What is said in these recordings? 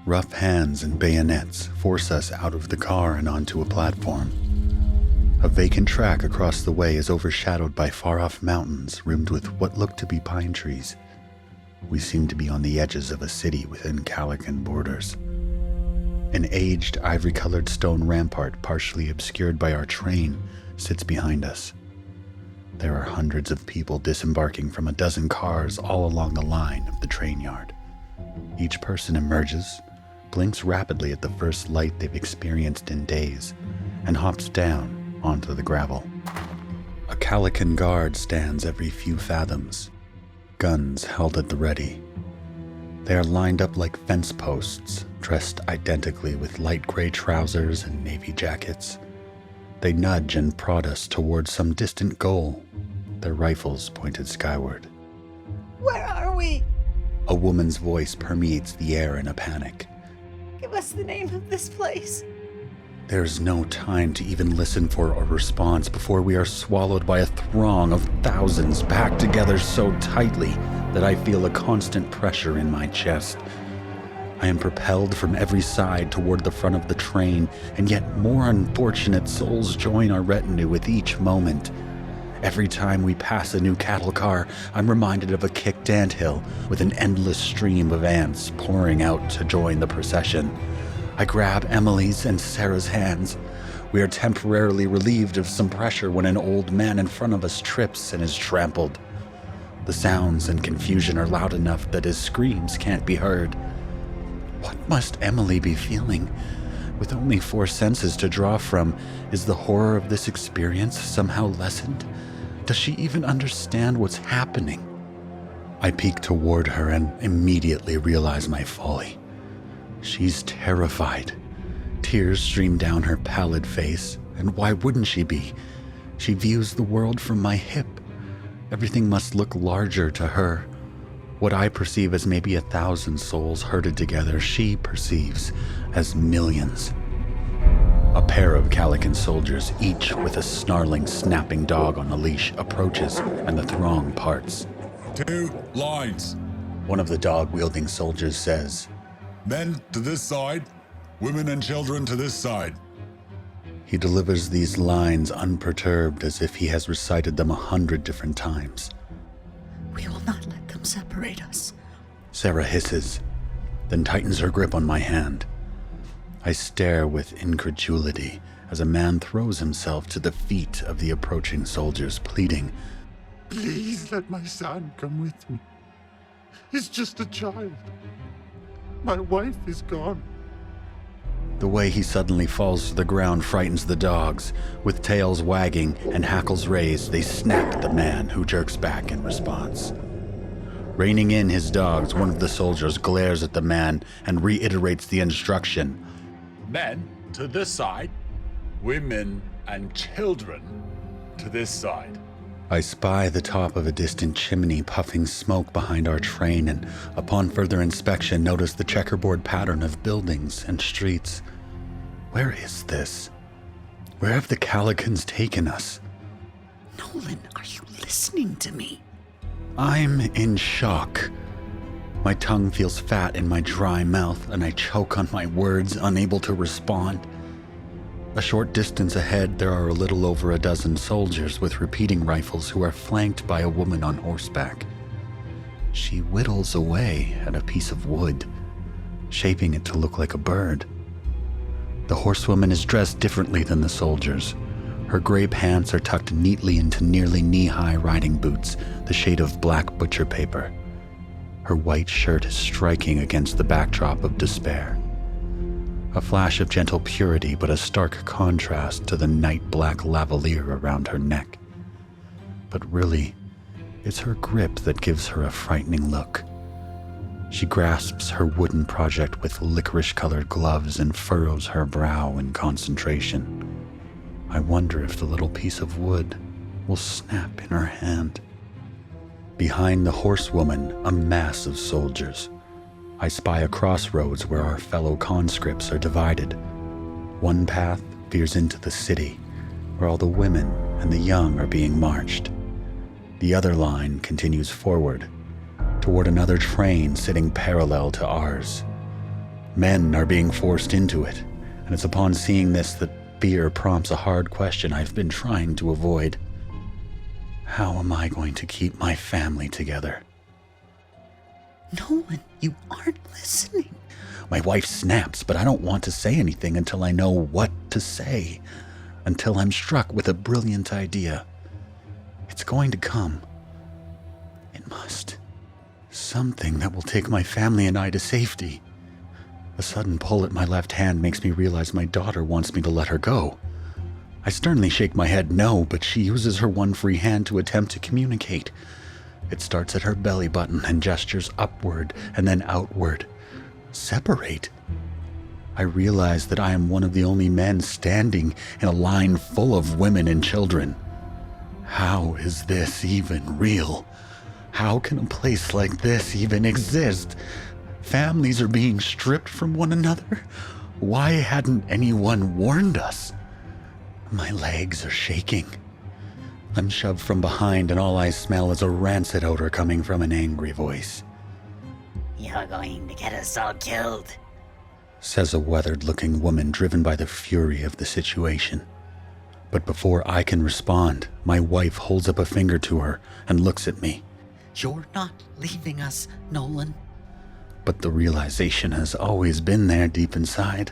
Rough hands and bayonets force us out of the car and onto a platform. A vacant track across the way is overshadowed by far-off mountains rimmed with what look to be pine trees. We seem to be on the edges of a city within Kalykan borders. An aged, ivory-colored stone rampart, partially obscured by our train, sits behind us. There are hundreds of people disembarking from a dozen cars all along the line of the train yard. Each person emerges, blinks rapidly at the first light they've experienced in days, and hops down onto the gravel. A Kalykan guard stands every few fathoms, guns held at the ready. They are lined up like fence posts, dressed identically with light gray trousers and navy jackets. They nudge and prod us towards some distant goal, their rifles pointed skyward. Where are we? A woman's voice permeates the air in a panic. Give us the name of this place. There's no time to even listen for a response before we are swallowed by a throng of thousands packed together so tightly that I feel a constant pressure in my chest. I am propelled from every side toward the front of the train, and yet more unfortunate souls join our retinue with each moment. Every time we pass a new cattle car, I'm reminded of a kicked anthill with an endless stream of ants pouring out to join the procession. I grab Emily's and Sarah's hands. We are temporarily relieved of some pressure when an old man in front of us trips and is trampled. The sounds and confusion are loud enough that his screams can't be heard. What must Emily be feeling? With only 4 senses to draw from, is the horror of this experience somehow lessened? Does she even understand what's happening? I peek toward her and immediately realize my folly. She's terrified. Tears stream down her pallid face, and why wouldn't she be? She views the world from my hip. Everything must look larger to her. What I perceive as maybe 1,000 souls herded together, she perceives as millions. A pair of Kalykan soldiers, each with a snarling, snapping dog on a leash, approaches, and the throng parts. 2 lines. One of the dog-wielding soldiers says, Men to this side, women and children to this side. He delivers these lines unperturbed, as if he has recited them 100 different times. We will not let them separate us. Sarah hisses, then tightens her grip on my hand. I stare with incredulity as a man throws himself to the feet of the approaching soldiers, pleading, Please let my son come with me. He's just a child. My wife is gone. The way he suddenly falls to the ground frightens the dogs. With tails wagging and hackles raised, they snap at the man, who jerks back in response. Reining in his dogs, one of the soldiers glares at the man and reiterates the instruction. Men to this side, women and children to this side. I spy the top of a distant chimney puffing smoke behind our train, and upon further inspection notice the checkerboard pattern of buildings and streets. Where is this? Where have the Kalykans taken us? Nolan, are you listening to me? I'm in shock. My tongue feels fat in my dry mouth, and I choke on my words, unable to respond. A short distance ahead, there are a little over a dozen soldiers with repeating rifles who are flanked by a woman on horseback. She whittles away at a piece of wood, shaping it to look like a bird. The horsewoman is dressed differently than the soldiers. Her gray pants are tucked neatly into nearly knee-high riding boots, the shade of black butcher paper. Her white shirt is striking against the backdrop of despair. A flash of gentle purity, but a stark contrast to the night-black lavalier around her neck. But really, it's her grip that gives her a frightening look. She grasps her wooden project with licorice-colored gloves and furrows her brow in concentration. I wonder if the little piece of wood will snap in her hand. Behind the horsewoman, a mass of soldiers. I spy a crossroads where our fellow conscripts are divided. One path veers into the city, where all the women and the young are being marched. The other line continues forward, toward another train sitting parallel to ours. Men are being forced into it, and it's upon seeing this that fear prompts a hard question I've been trying to avoid. How am I going to keep my family together? Nolan, you aren't listening. My wife snaps, but I don't want to say anything until I know what to say, until I'm struck with a brilliant idea. It's going to come. It must. Something that will take my family and I to safety. A sudden pull at my left hand makes me realize my daughter wants me to let her go. I sternly shake my head no, but she uses her one free hand to attempt to communicate. It starts at her belly button and gestures upward and then outward. Separate. I realize that I am one of the only men standing in a line full of women and children. How is this even real? How can a place like this even exist? Families are being stripped from one another? Why hadn't anyone warned us? My legs are shaking. I'm shoved from behind and all I smell is a rancid odor coming from an angry voice. You're going to get us all killed, says a weathered-looking woman driven by the fury of the situation. But before I can respond, my wife holds up a finger to her and looks at me. You're not leaving us, Nolan. But the realization has always been there deep inside.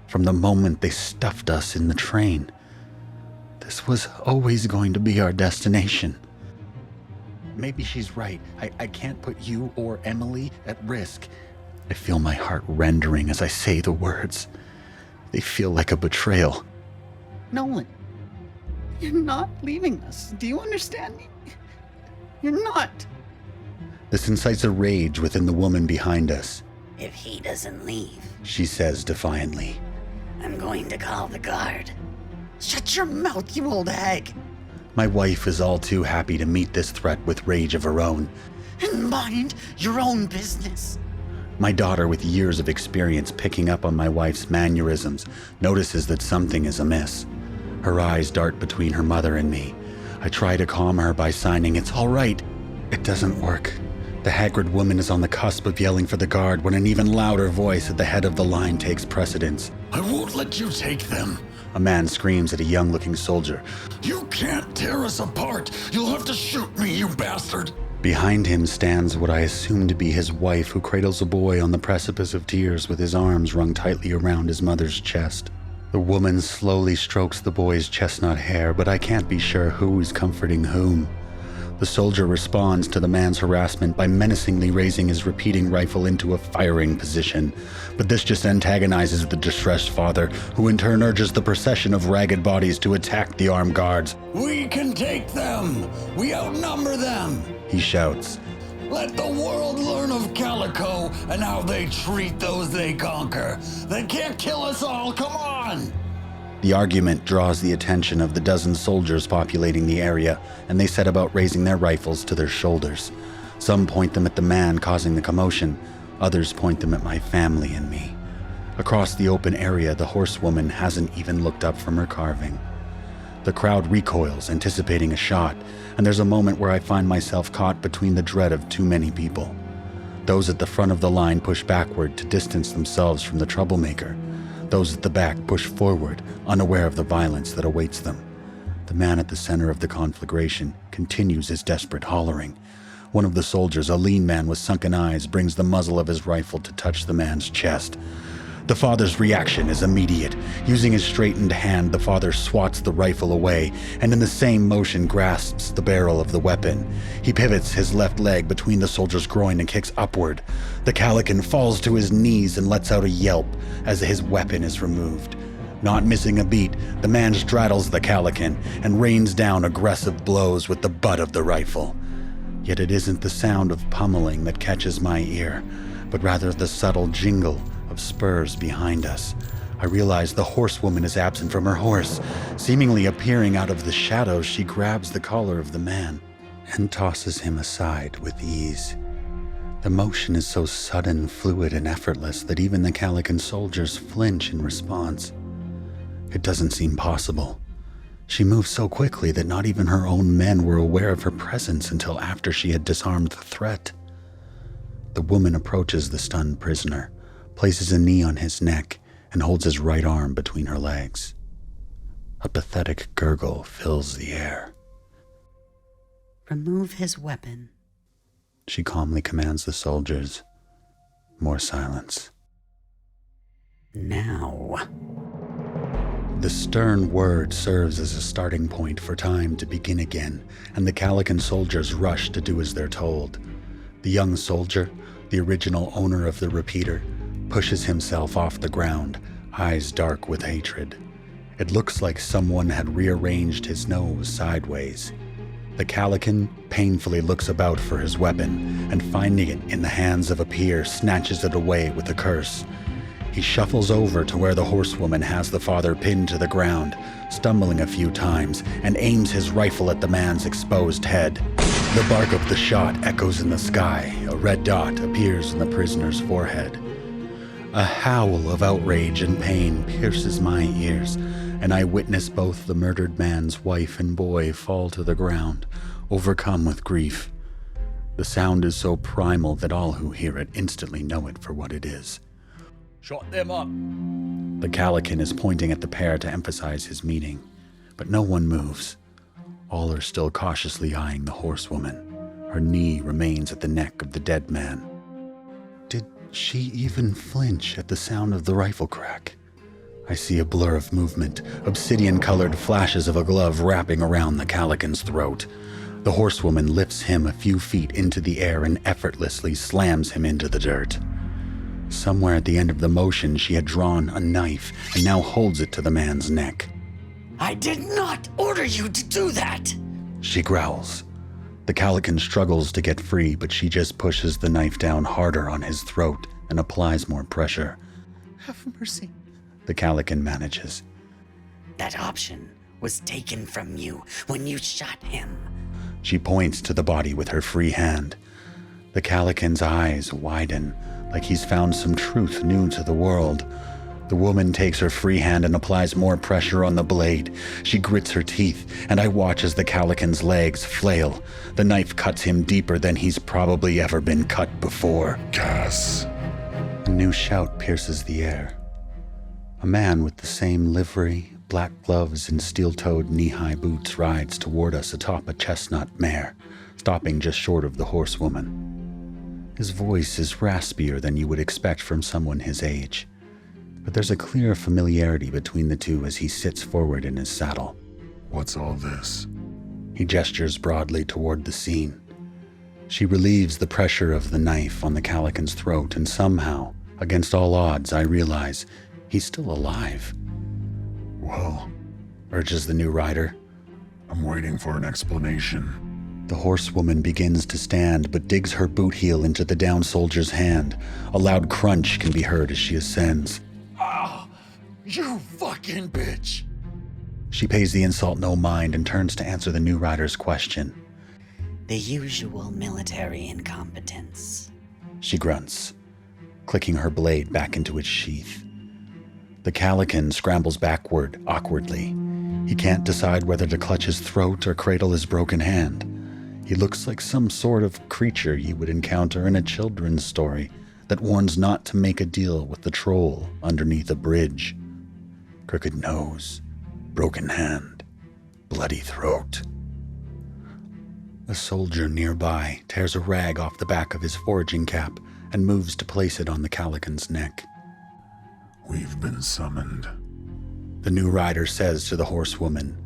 From the moment they stuffed us in the train. This was always going to be our destination. Maybe she's right. I can't put you or Emily at risk. I feel my heart rendering as I say the words. They feel like a betrayal. Nolan, you're not leaving us. Do you understand me? You're not. This incites a rage within the woman behind us. if he doesn't leave. She says defiantly. I'm going to call the guard. Shut your mouth, you old hag. My wife is all too happy to meet this threat with rage of her own. And mind your own business. My daughter, with years of experience picking up on my wife's mannerisms, notices that something is amiss. Her eyes dart between her mother and me. I try to calm her by signing, "It's all right." It doesn't work. The haggard woman is on the cusp of yelling for the guard when an even louder voice at the head of the line takes precedence. "I won't let you take them." A man screams at a young-looking soldier. "You can't tear us apart. You'll have to shoot me, you bastard." Behind him stands what I assume to be his wife, who cradles a boy on the precipice of tears with his arms wrung tightly around his mother's chest. The woman slowly strokes the boy's chestnut hair, but I can't be sure who is comforting whom. The soldier responds to the man's harassment by menacingly raising his repeating rifle into a firing position. But this just antagonizes the distressed father, who in turn urges the procession of ragged bodies to attack the armed guards. "We can take them. We outnumber them," he shouts. "Let the world learn of Kalyko and how they treat those they conquer. They can't kill us all, come on!" The argument draws the attention of the dozen soldiers populating the area, and they set about raising their rifles to their shoulders. Some point them at the man causing the commotion, others point them at my family and me. Across the open area, the horsewoman hasn't even looked up from her carving. The crowd recoils, anticipating a shot, and there's a moment where I find myself caught between the dread of too many people. Those at the front of the line push backward to distance themselves from the troublemaker. Those at the back push forward, unaware of the violence that awaits them. The man at the center of the conflagration continues his desperate hollering. One of the soldiers, a lean man with sunken eyes, brings the muzzle of his rifle to touch the man's chest. The father's reaction is immediate. Using his straightened hand, the father swats the rifle away, and in the same motion grasps the barrel of the weapon. He pivots his left leg between the soldier's groin and kicks upward. The Kalykan falls to his knees and lets out a yelp as his weapon is removed. Not missing a beat, the man straddles the Kalykan and rains down aggressive blows with the butt of the rifle. Yet it isn't the sound of pummeling that catches my ear, but rather the subtle jingle of spurs behind us. I realize the horsewoman is absent from her horse. Seemingly appearing out of the shadows, she grabs the collar of the man and tosses him aside with ease. The motion is so sudden, fluid, and effortless that even the Kalykan soldiers flinch in response. It doesn't seem possible. She moves so quickly that not even her own men were aware of her presence until after she had disarmed the threat. The woman approaches the stunned prisoner, places a knee on his neck, and holds his right arm between her legs. A pathetic gurgle fills the air. Remove his weapon. She calmly commands the soldiers. More silence. Now. The stern word serves as a starting point for time to begin again, and the Kalykan soldiers rush to do as they're told. The young soldier, the original owner of the repeater, pushes himself off the ground, eyes dark with hatred. It looks like someone had rearranged his nose sideways. The Kalykan painfully looks about for his weapon, and finding it in the hands of a peer, snatches it away with a curse. He shuffles over to where the horsewoman has the father pinned to the ground, stumbling a few times, and aims his rifle at the man's exposed head. The bark of the shot echoes in the sky. A red dot appears in the prisoner's forehead. A howl of outrage and pain pierces my ears, and I witness both the murdered man's wife and boy fall to the ground, overcome with grief. The sound is so primal that all who hear it instantly know it for what it is. Shut them up. The Kalykan is pointing at the pair to emphasize his meaning, but no one moves. All are still cautiously eyeing the horsewoman. Her knee remains at the neck of the dead man. Did she even flinch at the sound of the rifle crack? I see a blur of movement, obsidian-colored flashes of a glove wrapping around the Kalykan's throat. The horsewoman lifts him a few feet into the air and effortlessly slams him into the dirt. Somewhere at the end of the motion, she had drawn a knife and now holds it to the man's neck. I did not order you to do that! She growls. The Kalykan struggles to get free, but she just pushes the knife down harder on his throat and applies more pressure. Have mercy. The Kalykan manages. That option was taken from you when you shot him. She points to the body with her free hand. The Kalykan's eyes widen, like he's found some truth new to the world. The woman takes her free hand and applies more pressure on the blade. She grits her teeth, and I watch as the Kalykan's legs flail. The knife cuts him deeper than he's probably ever been cut before. Cass. A new shout pierces the air. A man with the same livery, black gloves, and steel-toed knee-high boots rides toward us atop a chestnut mare, stopping just short of the horsewoman. His voice is raspier than you would expect from someone his age, but there's a clear familiarity between the two as he sits forward in his saddle. What's all this? He gestures broadly toward the scene. She relieves the pressure of the knife on the Kalykan's throat, and somehow, against all odds, I realize he's still alive. Well, Urges the new rider. I'm waiting for an explanation. The horsewoman begins to stand, but digs her boot heel into the down soldier's hand. A loud crunch can be heard as she ascends. Ah, you fucking bitch. She pays the insult no mind and turns to answer the new rider's question. The usual military incompetence. She grunts, clicking her blade back into its sheath. The Kalykan scrambles backward awkwardly. He can't decide whether to clutch his throat or cradle his broken hand. He looks like some sort of creature you would encounter in a children's story that warns not to make a deal with the troll underneath a bridge. Crooked nose, broken hand, bloody throat. A soldier nearby tears a rag off the back of his foraging cap and moves to place it on the Kalykan's neck. We've been summoned. The new rider says to the horsewoman.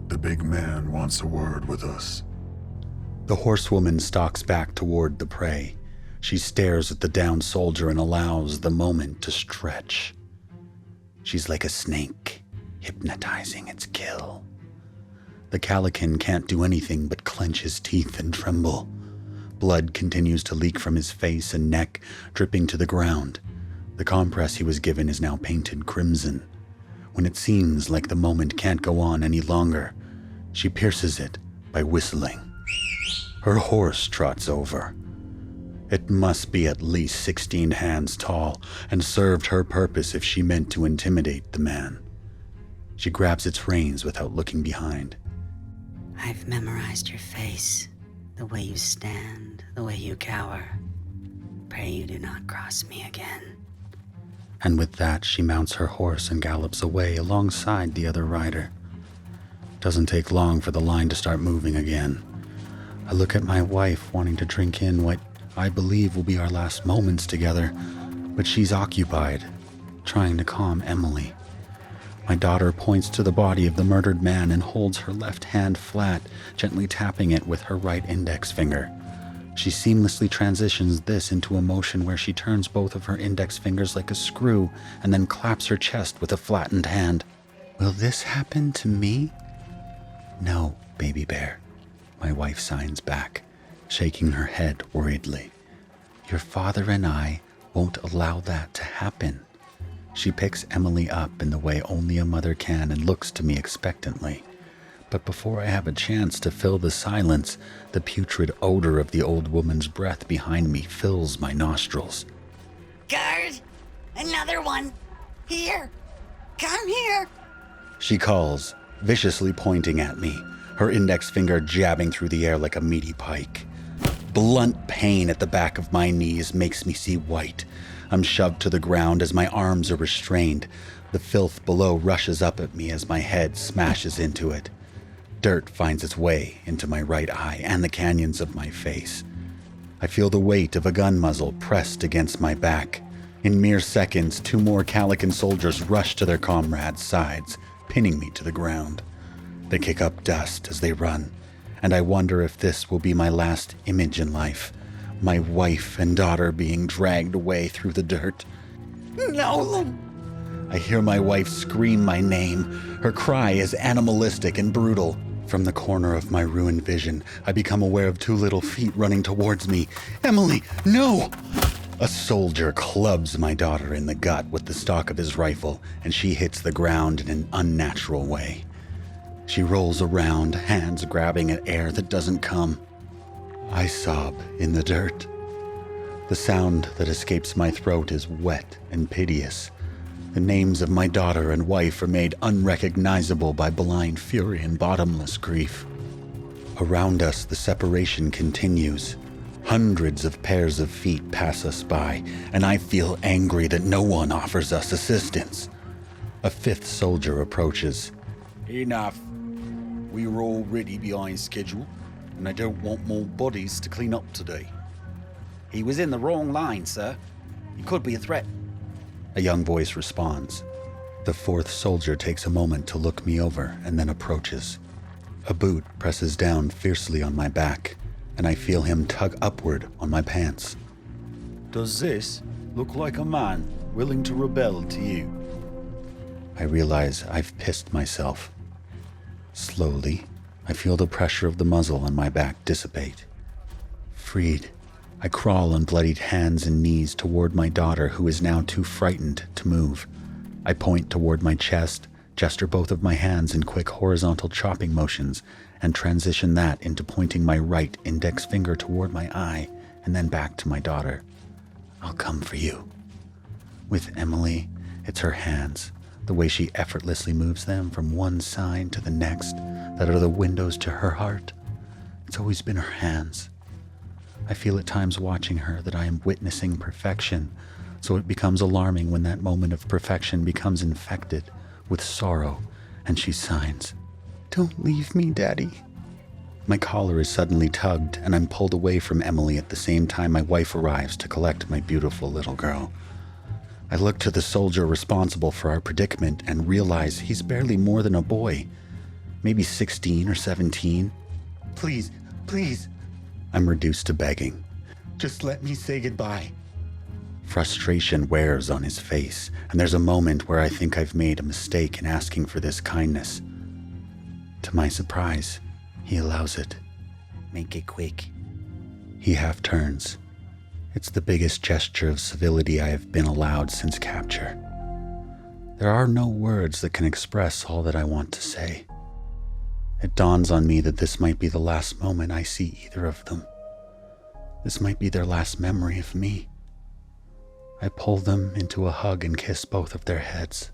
The big man wants a word with us. The horsewoman stalks back toward the prey. She stares at the downed soldier and allows the moment to stretch. She's like a snake, hypnotizing its kill. The Kalykan can't do anything but clench his teeth and tremble. Blood continues to leak from his face and neck, dripping to the ground. The compress he was given is now painted crimson. When it seems like the moment can't go on any longer, she pierces it by whistling. Her horse trots over. It must be at least 16 hands tall and served her purpose if she meant to intimidate the man. She grabs its reins without looking behind. I've memorized your face, the way you stand, the way you cower. Pray you do not cross me again. And with that, she mounts her horse and gallops away alongside the other rider. Doesn't take long for the line to start moving again. I look at my wife, wanting to drink in what I believe will be our last moments together, but she's occupied, trying to calm Emily. My daughter points to the body of the murdered man and holds her left hand flat, gently tapping it with her right index finger. She seamlessly transitions this into a motion where she turns both of her index fingers like a screw and then claps her chest with a flattened hand. Will this happen to me? No, baby bear. My wife signs back, shaking her head worriedly. Your father and I won't allow that to happen. She picks Emily up in the way only a mother can and looks to me expectantly. But before I have a chance to fill the silence, the putrid odor of the old woman's breath behind me fills my nostrils. Guard! Another one! Here! Come here! She calls, viciously pointing at me, her index finger jabbing through the air like a meaty pike. Blunt pain at the back of my knees makes me see white. I'm shoved to the ground as my arms are restrained. The filth below rushes up at me as my head smashes into it. Dirt finds its way into my right eye and the canyons of my face. I feel the weight of a gun muzzle pressed against my back. In mere seconds, 2 more Kalyko soldiers rush to their comrades' sides, pinning me to the ground. They kick up dust as they run, and I wonder if this will be my last image in life. My wife and daughter being dragged away through the dirt. Nolan! I hear my wife scream my name. Her cry is animalistic and brutal. From the corner of my ruined vision, I become aware of 2 little feet running towards me. Emily, no! A soldier clubs my daughter in the gut with the stock of his rifle, and she hits the ground in an unnatural way. She rolls around, hands grabbing at air that doesn't come. I sob in the dirt. The sound that escapes my throat is wet and piteous. The names of my daughter and wife are made unrecognizable by blind fury and bottomless grief. Around us, the separation continues. Hundreds of pairs of feet pass us by, and I feel angry that no one offers us assistance. A 5th soldier approaches. Enough. We were already behind schedule, and I don't want more bodies to clean up today. He was in the wrong line, sir. He could be a threat. A young voice responds. The 4th soldier takes a moment to look me over and then approaches. A boot presses down fiercely on my back, and I feel him tug upward on my pants. Does this look like a man willing to rebel to you? I realize I've pissed myself. Slowly, I feel the pressure of the muzzle on my back dissipate. Freed, I crawl on bloodied hands and knees toward my daughter, who is now too frightened to move. I point toward my chest, gesture both of my hands in quick horizontal chopping motions, and transition that into pointing my right index finger toward my eye and then back to my daughter. I'll come for you. With Emily, it's her hands, the way she effortlessly moves them from one side to the next, that are the windows to her heart. It's always been her hands. I feel at times watching her that I am witnessing perfection, so it becomes alarming when that moment of perfection becomes infected with sorrow, and she signs, "Don't leave me, Daddy." My collar is suddenly tugged, and I'm pulled away from Emily at the same time my wife arrives to collect my beautiful little girl. I look to the soldier responsible for our predicament and realize he's barely more than a boy, maybe 16 or 17. Please, please. I'm reduced to begging. Just let me say goodbye. Frustration wears on his face, and there's a moment where I think I've made a mistake in asking for this kindness. To my surprise, he allows it. Make it quick. He half turns. It's the biggest gesture of civility I have been allowed since capture. There are no words that can express all that I want to say. It dawns on me that this might be the last moment I see either of them. This might be their last memory of me. I pull them into a hug and kiss both of their heads.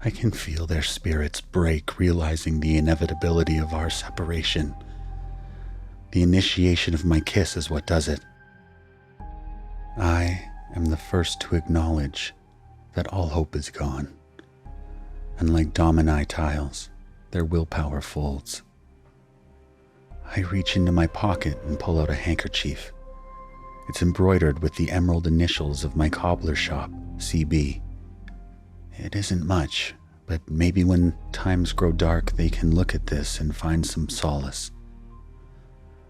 I can feel their spirits break, realizing the inevitability of our separation. The initiation of my kiss is what does it. I am the first to acknowledge that all hope is gone, and like domino tiles, their willpower folds. I reach into my pocket and pull out a handkerchief. It's embroidered with the emerald initials of my cobbler shop, CB. It isn't much, but maybe when times grow dark, they can look at this and find some solace.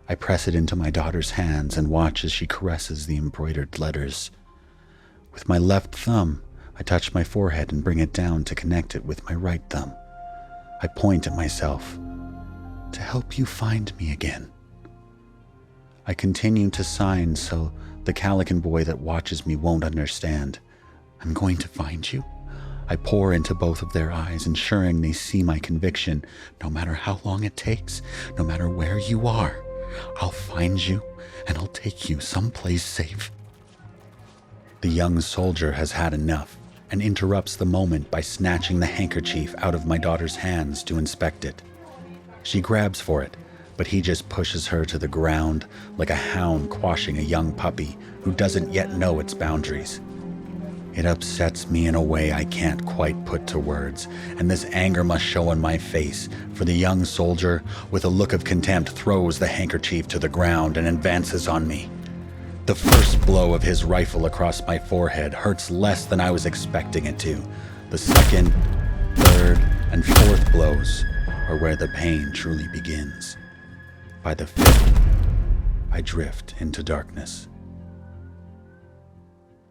I press it into my daughter's hands and watch as she caresses the embroidered letters. With my left thumb, I touch my forehead and bring it down to connect it with my right thumb. I point at myself. To help you find me again. I continue to sign so the Calican boy that watches me won't understand. I'm going to find you. I pour into both of their eyes, ensuring they see my conviction. No matter how long it takes, no matter where you are, I'll find you and I'll take you someplace safe. The young soldier has had enough and interrupts the moment by snatching the handkerchief out of my daughter's hands to inspect it. She grabs for it, but he just pushes her to the ground like a hound quashing a young puppy who doesn't yet know its boundaries. It upsets me in a way I can't quite put to words, and this anger must show on my face, for the young soldier, with a look of contempt, throws the handkerchief to the ground and advances on me. The first blow of his rifle across my forehead hurts less than I was expecting it to. The second, third, and fourth blows are where the pain truly begins. By the fifth, I drift into darkness.